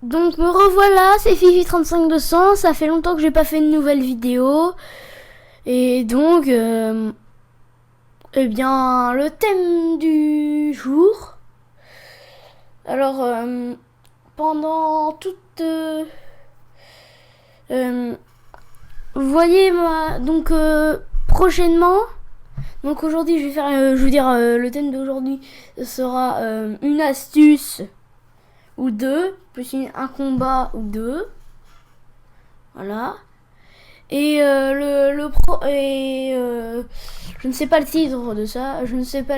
Donc me revoilà, c'est Fifi35200, ça fait longtemps que j'ai pas fait une nouvelle vidéo. Et donc, eh bien, le thème du jour. Alors, pendant toute... vous voyez, moi, donc, prochainement... Donc aujourd'hui, je vais faire, je veux dire, le thème d'aujourd'hui sera une astuce ou deux, plus un combat ou deux. Voilà. Et je ne sais pas le titre de ça, je ne sais pas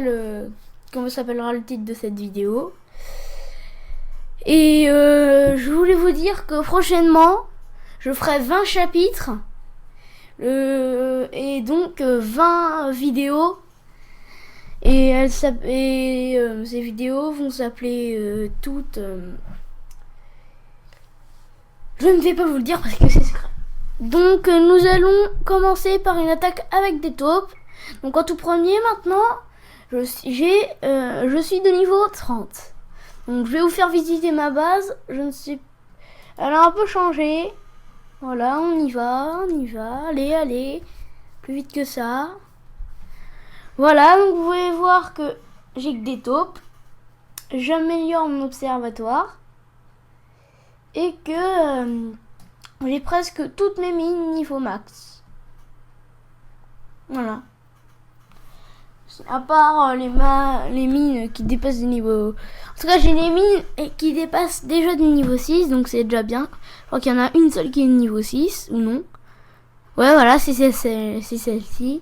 comment s'appellera le titre de cette vidéo. Et je voulais vous dire que prochainement, je ferai 20 chapitres. Et donc 20 vidéos et ces vidéos vont s'appeler toutes je ne vais pas vous le dire parce que c'est secret. Donc nous allons commencer par une attaque avec des taupes. Donc en tout premier maintenant je suis de niveau 30. Donc je vais vous faire visiter ma base. Elle a un peu changé. Voilà, on y va. Allez, plus vite que ça. Voilà, donc vous pouvez voir que j'ai que des taupes. J'améliore mon observatoire. Et que j'ai presque toutes mes mines niveau max. Voilà. À part les mines qui dépassent des niveaux... En tout cas, j'ai les mines qui dépassent déjà du niveau 6, donc c'est déjà bien. Je crois qu'il y en a une seule qui est niveau 6, ou non. Ouais, voilà, c'est celle-ci.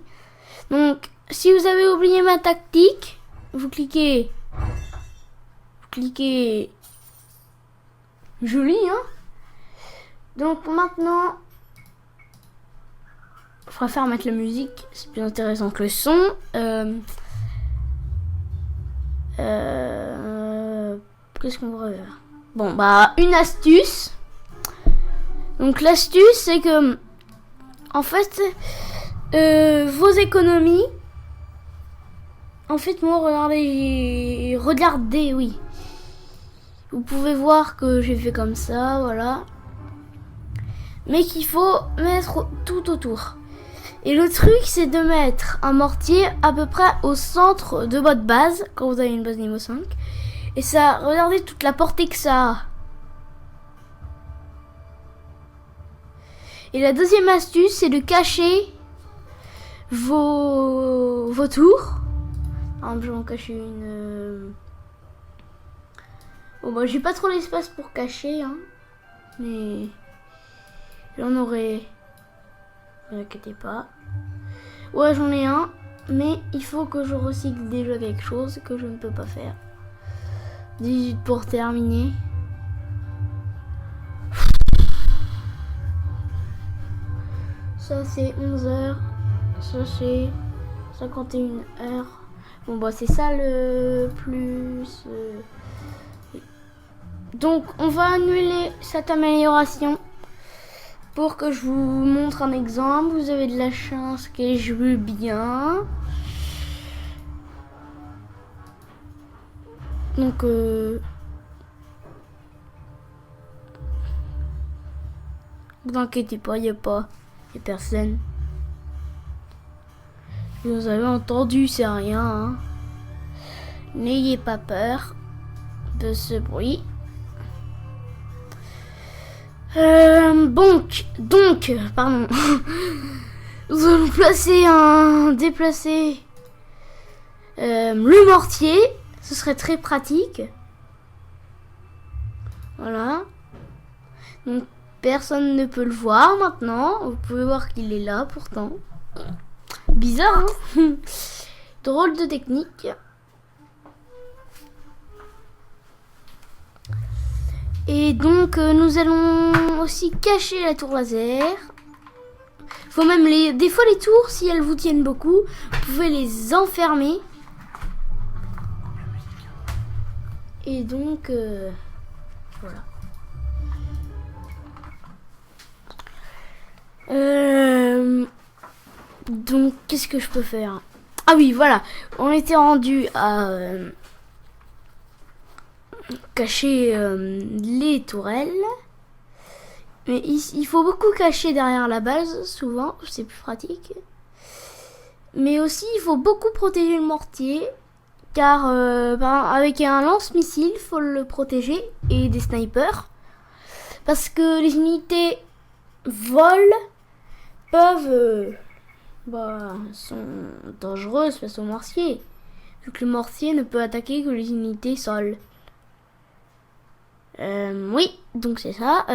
Donc, si vous avez oublié ma tactique, vous cliquez... Joli, hein. Donc maintenant... Je préfère mettre la musique, c'est plus intéressant que le son. Qu'est-ce qu'on pourrait faire? Bon, bah, une astuce. Donc l'astuce, c'est que, en fait, vos économies, en fait, moi, regardez, oui. Vous pouvez voir que j'ai fait comme ça, voilà. Mais qu'il faut mettre tout autour. Et le truc, c'est de mettre un mortier à peu près au centre de votre base, quand vous avez une base niveau 5. Et ça, regardez toute la portée que ça a. Et la deuxième astuce, c'est de cacher vos tours. Par exemple, je vais en cacher une... Bon, bah, j'ai pas trop l'espace pour cacher, hein. Mais... j'en aurai... Ne vous inquiétez pas. Ouais, j'en ai un. Mais il faut que je recycle déjà quelque chose que je ne peux pas faire. 18 pour terminer. Ça, c'est 11 heures. Ça, c'est 51 heures. Bon, bah, c'est ça le plus... Donc, on va annuler cette amélioration. Pour que je vous montre un exemple, vous avez de la chance que je joue bien. Donc, vous inquiétez pas, il n'y a personne. Vous avez entendu, c'est rien. Hein. N'ayez pas peur de ce bruit. Donc, pardon. Nous allons déplacer le mortier. Ce serait très pratique. Voilà. Donc, personne ne peut le voir maintenant. Vous pouvez voir qu'il est là pourtant. Bizarre, hein. Drôle de technique. Et donc nous allons aussi cacher la tour laser. Faut même des fois les tours, si elles vous tiennent beaucoup, vous pouvez les enfermer. Et donc voilà. Donc qu'est-ce que je peux faire? Ah oui, voilà. On était rendu à cacher les tourelles. Mais il faut beaucoup cacher derrière la base, souvent, c'est plus pratique. Mais aussi, il faut beaucoup protéger le mortier, car avec un lance-missile, il faut le protéger, et des snipers. Parce que les unités volent, peuvent... sont dangereuses face au mortier. Vu que le mortier ne peut attaquer que les unités sol. Oui, donc c'est ça.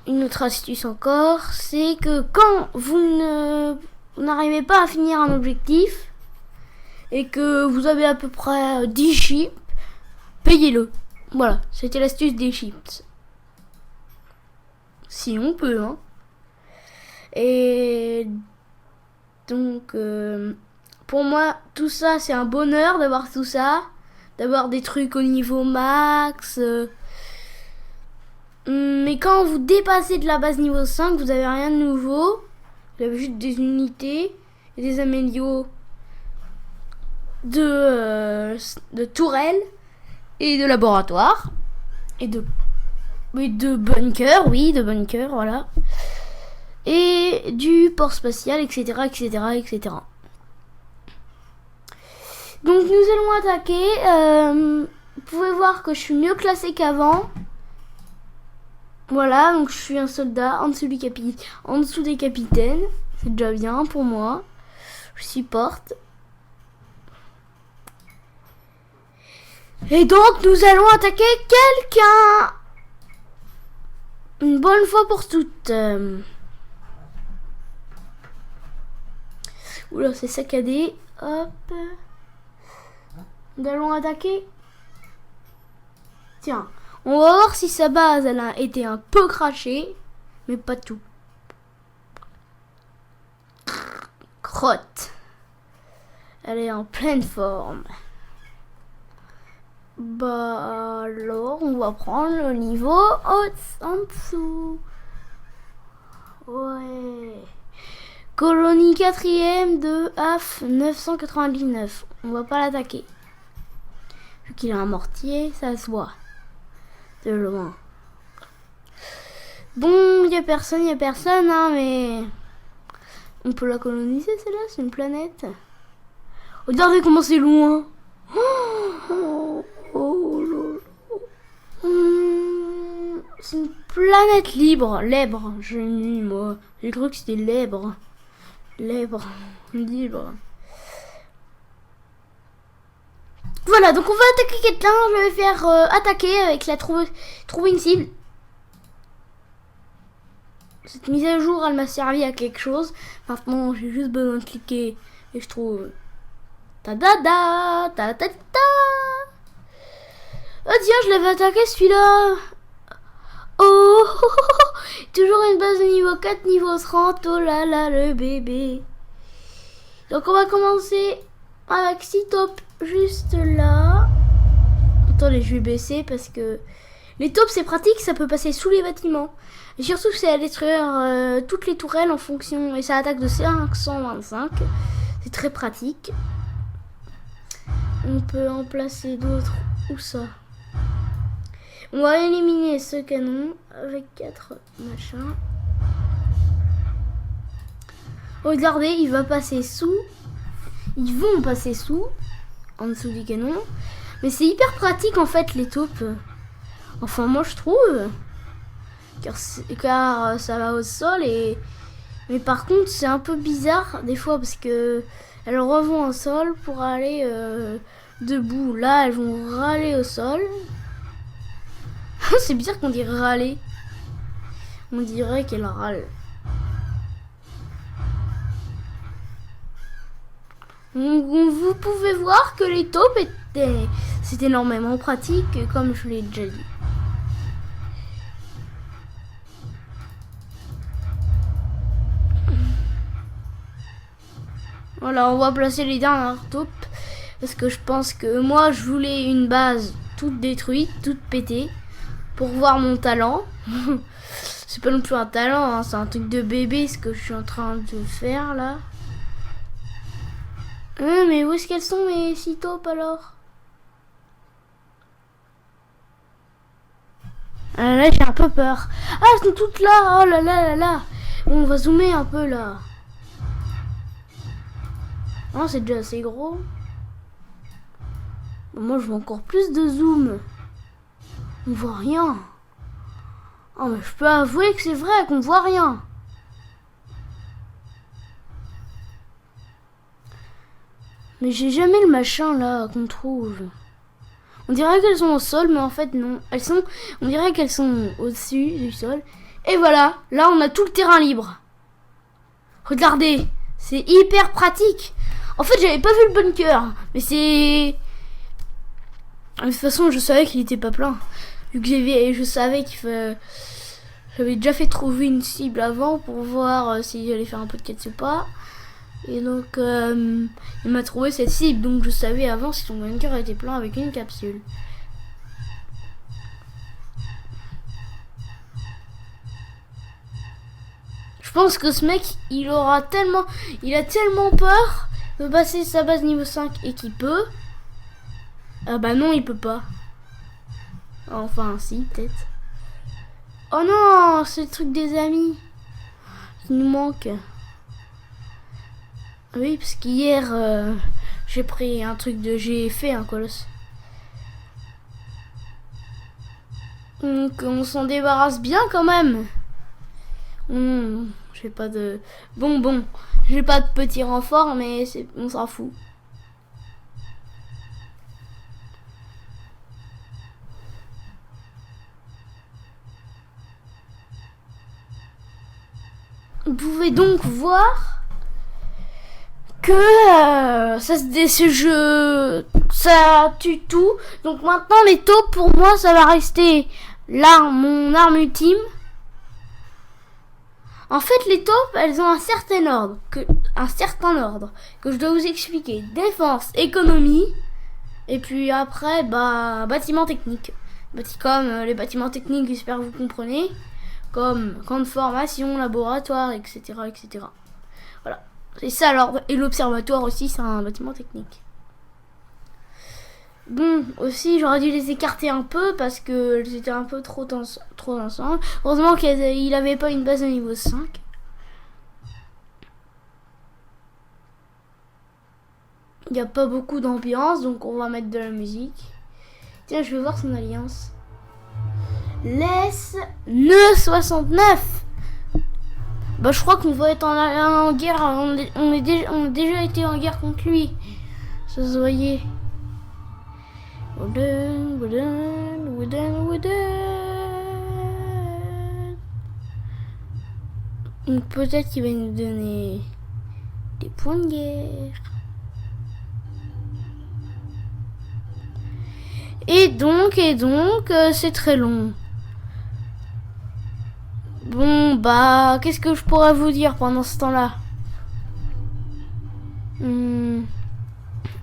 Une autre astuce encore, c'est que quand vous n'arrivez pas à finir un objectif et que vous avez à peu près 10 chips, payez-le. Voilà, c'était l'astuce des chips. Si on peut, hein. Et donc, pour moi, tout ça, c'est un bonheur d'avoir tout ça. D'avoir des trucs au niveau max. Mais quand vous dépassez de la base niveau 5, vous avez rien de nouveau. Vous avez juste des unités et des amélios de tourelles et de laboratoires. Et de bunkers, oui, de bunkers, voilà. Et du port spatial, etc., etc., etc. Donc nous allons attaquer. Vous pouvez voir que je suis mieux classé qu'avant. Voilà, donc je suis un soldat en dessous des capitaines. C'est déjà bien pour moi. Je supporte. Et donc nous allons attaquer quelqu'un. Une bonne fois pour toutes. Oula, c'est saccadé. Hop. Nous allons attaquer. Tiens, on va voir si sa base elle a été un peu crachée, mais pas tout. Crotte. Elle est en pleine forme. Bah alors, on va prendre le niveau en dessous. Ouais. Colonie 4ème de AF 999. On va pas l'attaquer. Vu qu'il a un mortier, ça se voit. De loin. Bon, il y a personne, hein, mais... On peut la coloniser, celle-là, c'est une planète. Regardez comment c'est loin. C'est une planète libre. Libre, j'ai mis, moi. J'ai cru que c'était libre. Libre. Voilà, donc on va attaquer quelqu'un. Je vais faire attaquer avec la trouver une cible. Cette mise à jour, elle m'a servi à quelque chose. Maintenant, j'ai juste besoin de cliquer et je trouve. Ta-da-da, ta-ta-ta. Oh tiens, je l'avais attaqué celui-là. Oh, toujours une base de niveau 4, niveau 30. Oh là là, le bébé. Donc on va commencer avec 6 taupes juste là. Attendez, je vais baisser parce que les taupes c'est pratique, ça peut passer sous les bâtiments. Et surtout c'est à détruire toutes les tourelles en fonction. Et ça attaque de 525. C'est très pratique. On peut en placer d'autres. Où ça? On va éliminer ce canon avec 4 machins. Regardez, il va passer sous. Ils vont passer sous. En dessous du canon. Mais c'est hyper pratique en fait les taupes. Enfin moi je trouve. Car ça va au sol et... Mais par contre c'est un peu bizarre des fois parce que elles revont au sol pour aller debout. Là elles vont râler au sol. C'est bizarre qu'on dirait râler. On dirait qu'elle râle. Vous pouvez voir que les taupes c'est énormément pratique comme je l'ai déjà dit. Voilà, on va placer les dernières taupes parce que je pense que moi je voulais une base toute détruite, toute pétée pour voir mon talent. C'est pas non plus un talent, hein, c'est un truc de bébé ce que je suis en train de faire là. Mais où est-ce qu'elles sont mes 6 taupes alors? Là, j'ai un peu peur. Ah, elles sont toutes là. Oh là là là là. Bon, on va zoomer un peu là. Non, c'est déjà assez gros. Moi, je veux encore plus de zoom. On voit rien. Oh, mais je peux avouer que c'est vrai qu'on voit rien. Mais j'ai jamais le machin là qu'on trouve. On dirait qu'elles sont au sol, mais en fait non. On dirait qu'elles sont au-dessus du sol. Et voilà, là on a tout le terrain libre. Regardez, c'est hyper pratique. En fait, j'avais pas vu le bunker, mais c'est... De toute façon, je savais qu'il était pas plein. Vu que je savais j'avais déjà fait trouver une cible avant pour voir si j'allais faire un peu de quête ou pas. Et donc, il m'a trouvé cette cible, donc je savais avant si son bunker était plein avec une capsule. Je pense que ce mec, il a tellement peur de passer sa base niveau 5 et qu'il peut. Ah bah non, il peut pas. Enfin, si, peut-être. Oh non, c'est le truc des amis qui nous manque. Oui, parce qu'hier, j'ai fait un colosse. Donc, on s'en débarrasse bien quand même. J'ai pas de... Bon, j'ai pas de petit renfort, mais on s'en fout. Vous pouvez donc voir que ce jeu, ça tue tout. Donc maintenant, les taupes, pour moi, ça va rester mon arme ultime. En fait, les taupes, elles ont un certain ordre que je dois vous expliquer. Défense, économie, et puis après, bâtiment technique. Comme les bâtiments techniques, j'espère que vous comprenez. Comme camp de formation, laboratoire, etc., etc. Voilà, c'est ça l'ordre. Et l'observatoire aussi, c'est un bâtiment technique. Bon, aussi, j'aurais dû les écarter un peu parce que j'étais un peu trop ensemble. Heureusement qu'il avait pas une base de niveau 5. Il n'y a pas beaucoup d'ambiance, donc on va mettre de la musique. Tiens, je vais voir son alliance. Laisse ne 69. Bah, je crois qu'on va être en guerre. On a déjà été en guerre contre lui. Ça se voyait. Donc peut-être qu'il va nous donner des points de guerre. Et donc, c'est très long. Bon, qu'est-ce que je pourrais vous dire pendant ce temps-là?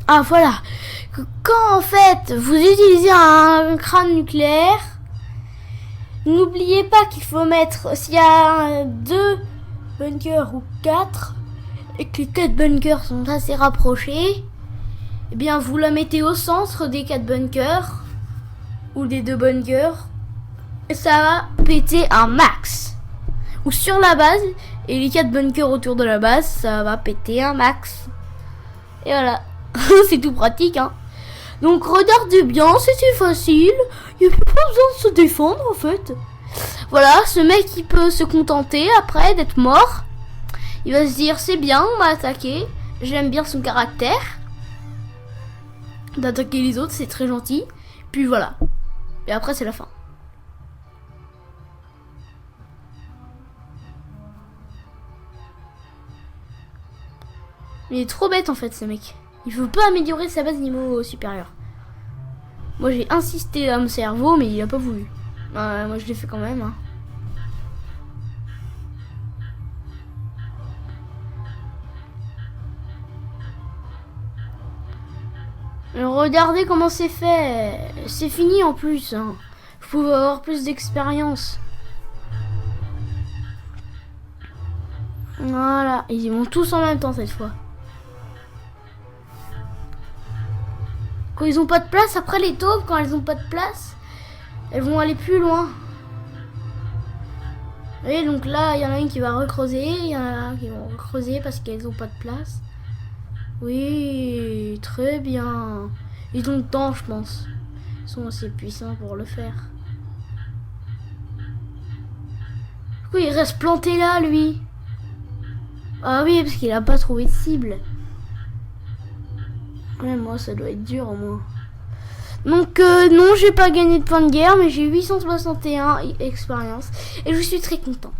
Ah, voilà. Quand, en fait, vous utilisez un crâne nucléaire, n'oubliez pas qu'il faut mettre, s'il y a 2 bunkers ou 4, et que les 4 bunkers sont assez rapprochés, eh bien, vous la mettez au centre des 4 bunkers, ou des 2 bunkers, et ça va péter un max. Ou sur la base, et les 4 bunkers autour de la base, ça va péter un max. Et voilà. C'est tout pratique, hein. Donc, regardez bien, c'était facile. Il n'y a pas besoin de se défendre, en fait. Voilà, ce mec, il peut se contenter, après, d'être mort. Il va se dire, c'est bien, on m'a attaqué. J'aime bien son caractère. D'attaquer les autres, c'est très gentil. Puis voilà. Et après, c'est la fin. Il est trop bête, en fait, ce mec. Il veut pas améliorer sa base niveau supérieur. Moi, j'ai insisté à mon cerveau, mais il a pas voulu. Moi, je l'ai fait quand même, hein. Regardez comment c'est fait. C'est fini en plus, hein. Je pouvais avoir plus d'expérience. Voilà. Ils vont tous en même temps cette fois. Quand ils ont pas de place, après les taupes, quand elles ont pas de place, elles vont aller plus loin. Et donc là, il y en a une qui va recreuser, il y en a qui vont recreuser parce qu'elles n'ont pas de place. Oui, très bien. Ils ont le temps, je pense. Ils sont assez puissants pour le faire. Pourquoi il reste planté là, lui? Ah oui, parce qu'il a pas trouvé de cible. Ouais, moi, ça doit être dur, au moins. Donc, non, j'ai pas gagné de points de guerre, mais j'ai 861 expérience. Et je suis très content.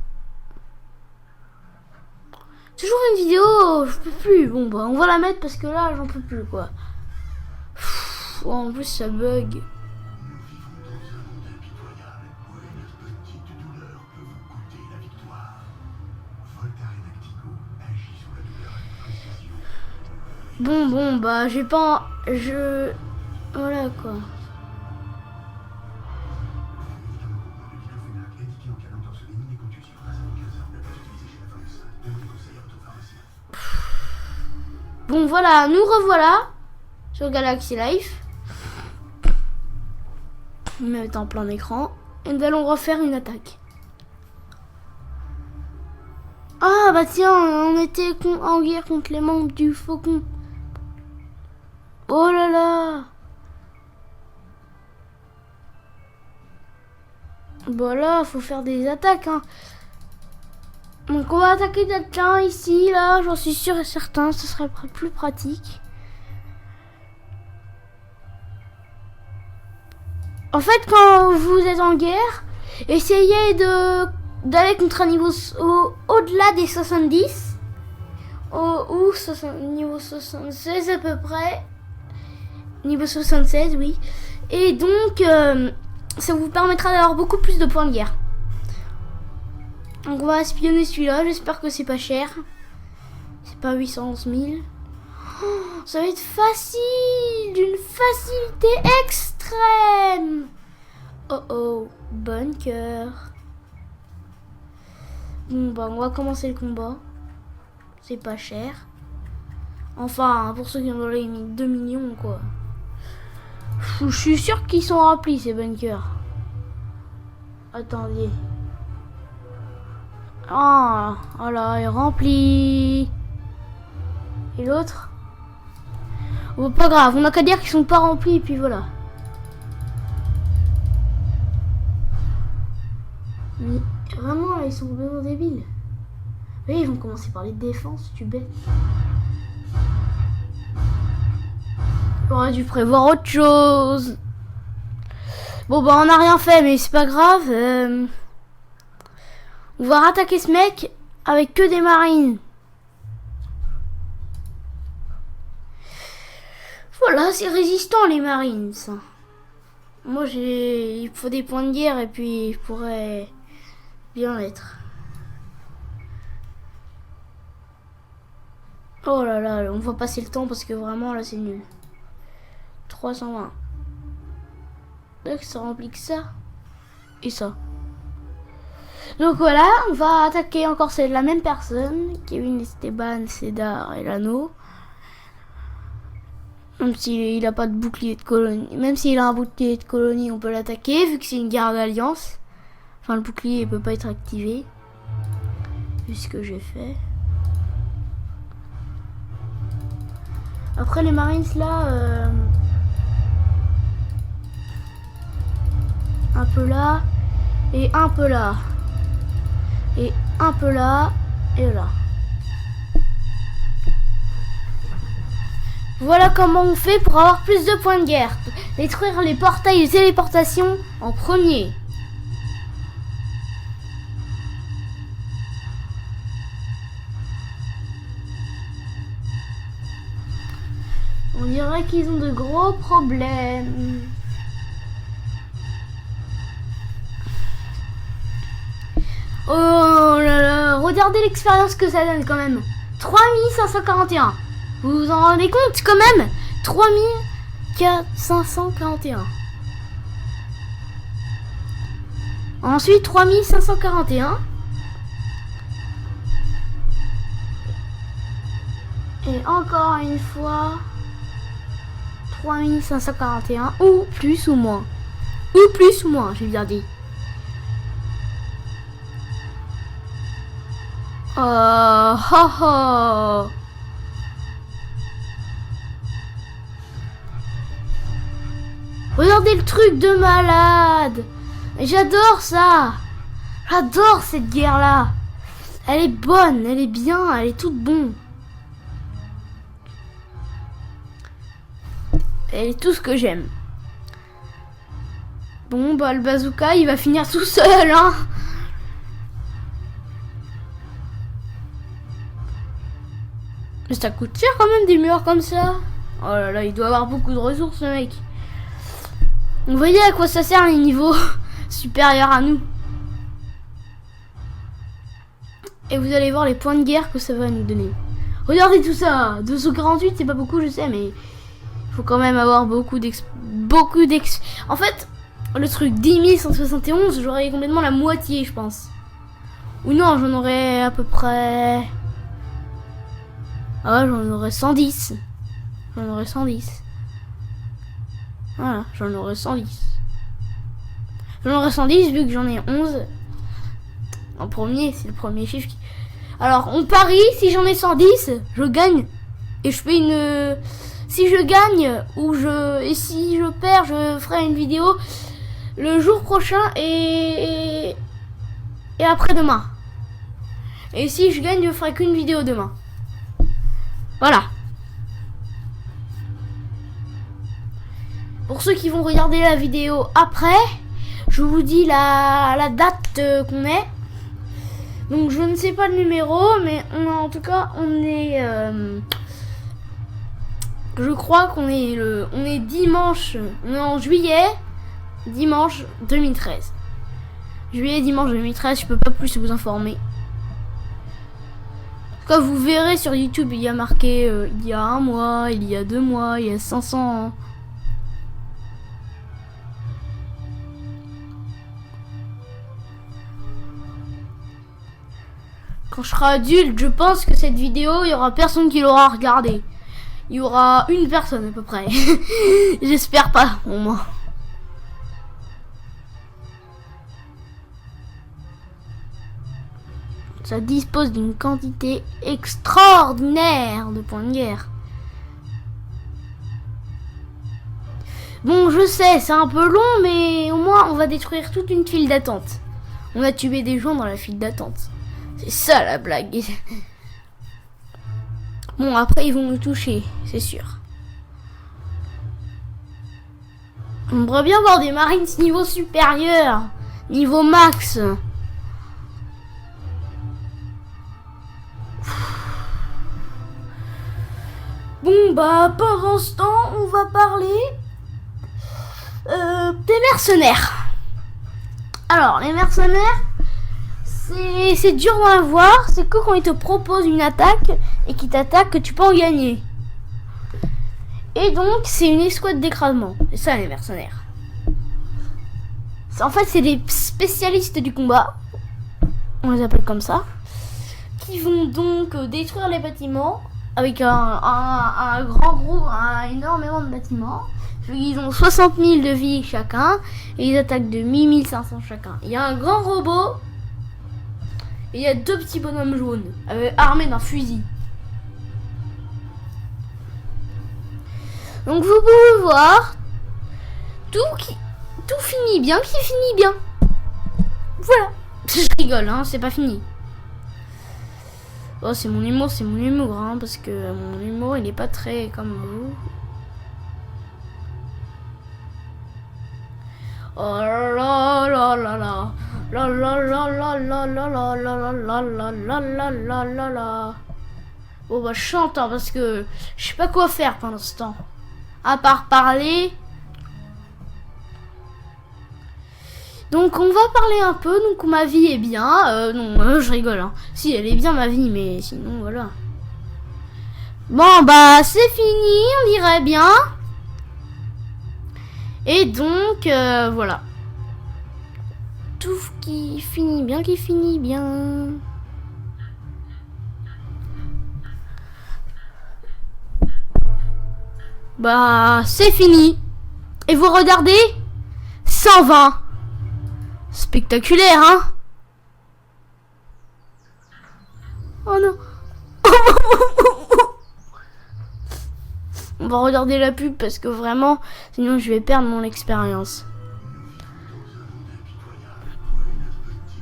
Toujours une vidéo, je peux plus. Bon, bah, on va la mettre parce que là, j'en peux plus, quoi. Pff, oh, en plus, ça bug. Bon, bah, j'ai pas... Voilà, quoi. Bon, voilà, nous revoilà sur Galaxy Life. On met en plein écran. Et nous allons refaire une attaque. Ah, bah tiens, on était en guerre contre les membres du Faucon. Oh là là. Bon là, faut faire des attaques, hein. Donc on va attaquer quelqu'un ici, là, j'en suis sûr et certain, ce serait plus pratique. En fait, quand vous êtes en guerre, essayez d'aller contre un niveau au-delà des 70. Ou niveau 76 à peu près. Niveau 76, oui. Et donc, ça vous permettra d'avoir beaucoup plus de points de guerre. Donc on va espionner celui-là, j'espère que c'est pas cher. C'est pas 811 000. Oh, ça va être facile, d'une facilité extrême. Oh, bunker. Bon bah on va commencer le combat. C'est pas cher. Enfin, pour ceux qui ont les 2 millions quoi. Je suis sûr qu'ils sont remplis ces bunkers. Attendez. Ah, voilà, il est rempli. Et l'autre? Bon, pas grave, on n'a qu'à dire qu'ils sont pas remplis et puis voilà. Mais vraiment, là, ils sont vraiment débiles. Oui, ils vont commencer par les défenses, tu bête. J'aurais dû prévoir autre chose. Bon, bah, on n'a rien fait, mais c'est pas grave. On va rattaquer ce mec avec que des marines. Voilà, c'est résistant les marines. Ça. Moi, il faut des points de guerre et puis je pourrais bien être. Oh là là, on va passer le temps parce que vraiment là c'est nul. 320. Donc ça remplit que ça. Et ça. Donc voilà, on va attaquer encore c'est la même personne. Kevin, Esteban, Cédar et Lano. Même s'il n'a pas de bouclier de colonie. Même s'il a un bouclier de colonie, on peut l'attaquer vu que c'est une guerre d'alliance. Enfin, le bouclier ne peut pas être activé. Vu ce que j'ai fait. Après les Marines là, un peu là et un peu là et un peu là et là. Voilà comment on fait pour avoir plus de points de guerre. Détruire les portails de téléportation en premier. On dirait qu'ils ont de gros problèmes. Oh là là, regardez l'expérience que ça donne quand même. 3541. Vous vous en rendez compte quand même? 3541. Ensuite 3541. Et encore une fois 3541 ou plus ou moins. Ou plus ou moins, j'ai bien dit. Oh. Regardez le truc de malade. J'adore ça. J'adore cette guerre-là. Elle est bonne, elle est bien, elle est toute bonne. Elle est tout ce que j'aime. Bon, bah le bazooka, il va finir tout seul, hein. Mais ça coûte cher quand même des murs comme ça. Oh là là, il doit avoir beaucoup de ressources, le mec. Vous voyez à quoi ça sert les niveaux supérieurs à nous. Et vous allez voir les points de guerre que ça va nous donner. Regardez tout ça. 248, c'est pas beaucoup, je sais, mais il faut quand même avoir beaucoup d'ex... En fait, le truc 10 171, j'aurais complètement la moitié, je pense. Ou non, j'en aurais à peu près... Ah ouais, j'en aurais 110. J'en aurais 110. Voilà, j'en aurais 110. J'en aurais 110 vu que j'en ai 11. En premier, c'est le premier chiffre qui... Alors, on parie, si j'en ai 110, je gagne. Et je fais une... Si je gagne, ou je... Et si je perds, je ferai une vidéo le jour prochain et après-demain. Et si je gagne, je ferai qu'une vidéo demain. Voilà. Pour ceux qui vont regarder la vidéo après, je vous dis la date qu'on est. Donc je ne sais pas le numéro, mais en tout cas on est... je crois qu'on est on est dimanche, on est en juillet, dimanche 2013. Juillet, dimanche 2013, je peux pas plus vous informer. En tout cas, vous verrez sur YouTube, il y a marqué il y a 1 mois, il y a 2 mois, il y a 500 ans. Quand je serai adulte, je pense que cette vidéo, il y aura personne qui l'aura regardée. Il y aura une personne à peu près. J'espère pas, au moins. Ça dispose d'une quantité extraordinaire de points de guerre. Bon, je sais, c'est un peu long, mais au moins on va détruire toute une file d'attente. On a tué des gens dans la file d'attente. C'est ça la blague. Bon, après ils vont nous toucher, c'est sûr. On aimerait bien voir des Marines niveau supérieur, niveau max. Bon bah pendant ce temps, on va parler des mercenaires. Alors les mercenaires, c'est dur d'en avoir, c'est que quand ils te proposent une attaque et qu'ils t'attaquent que tu peux en gagner. Et donc c'est une escouade d'écrasement. C'est ça les mercenaires. En fait c'est des spécialistes du combat, on les appelle comme ça, qui vont donc détruire les bâtiments avec un grand groupe, énormément de bâtiments. Ils ont 60 000 de vie chacun et ils attaquent de 1500 chacun. Il y a un grand robot et il y a 2 petits bonhommes jaunes armés d'un fusil. Donc vous pouvez voir tout finit bien qui finit bien. Voilà. Je rigole, hein, c'est pas fini. Oh, c'est mon humour, hein, parce que mon humour, il est pas très comme vous. Oh là là là là là la la la la la la la la la la la la la la la. Bon bah je chante hein, parce que je sais pas quoi faire pendant ce temps. À part parler. Donc on va parler un peu, donc ma vie est bien, non je rigole hein. Si elle est bien ma vie mais sinon voilà. Bon bah c'est fini, on dirait bien. Et donc voilà. Tout qui finit bien. Bah c'est fini. Et vous regardez 120. Spectaculaire, hein? Oh non. On va regarder la pub parce que vraiment, sinon je vais perdre mon expérience.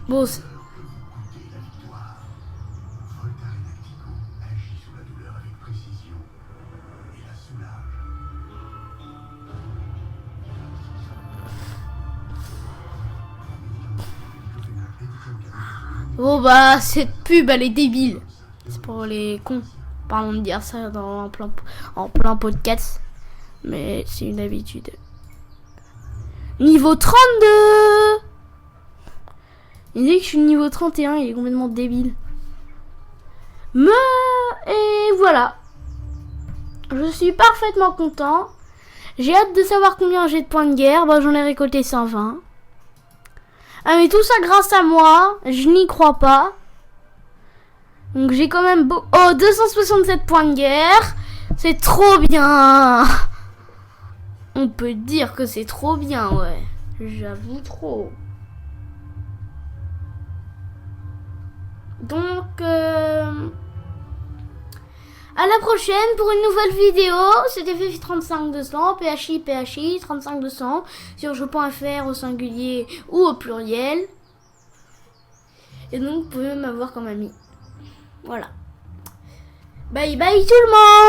Bon, oh bah cette pub elle est débile. C'est pour les cons. Pardon de dire ça en plein podcast. Mais c'est une habitude. Niveau 32. Il dit que je suis niveau 31, il est complètement débile. Et voilà. Je suis parfaitement content. J'ai hâte de savoir combien j'ai de points de guerre. Bah, j'en ai récolté 120. Ah mais tout ça grâce à moi. Je n'y crois pas. Donc j'ai quand même 267 points de guerre. C'est trop bien. On peut dire que c'est trop bien, ouais. J'avoue trop. Donc, à la prochaine pour une nouvelle vidéo. C'était Fifi 35200, PHI 35200 sur jeu.fr au singulier ou au pluriel. Et donc, vous pouvez m'avoir comme ami. Voilà. Bye bye tout le monde!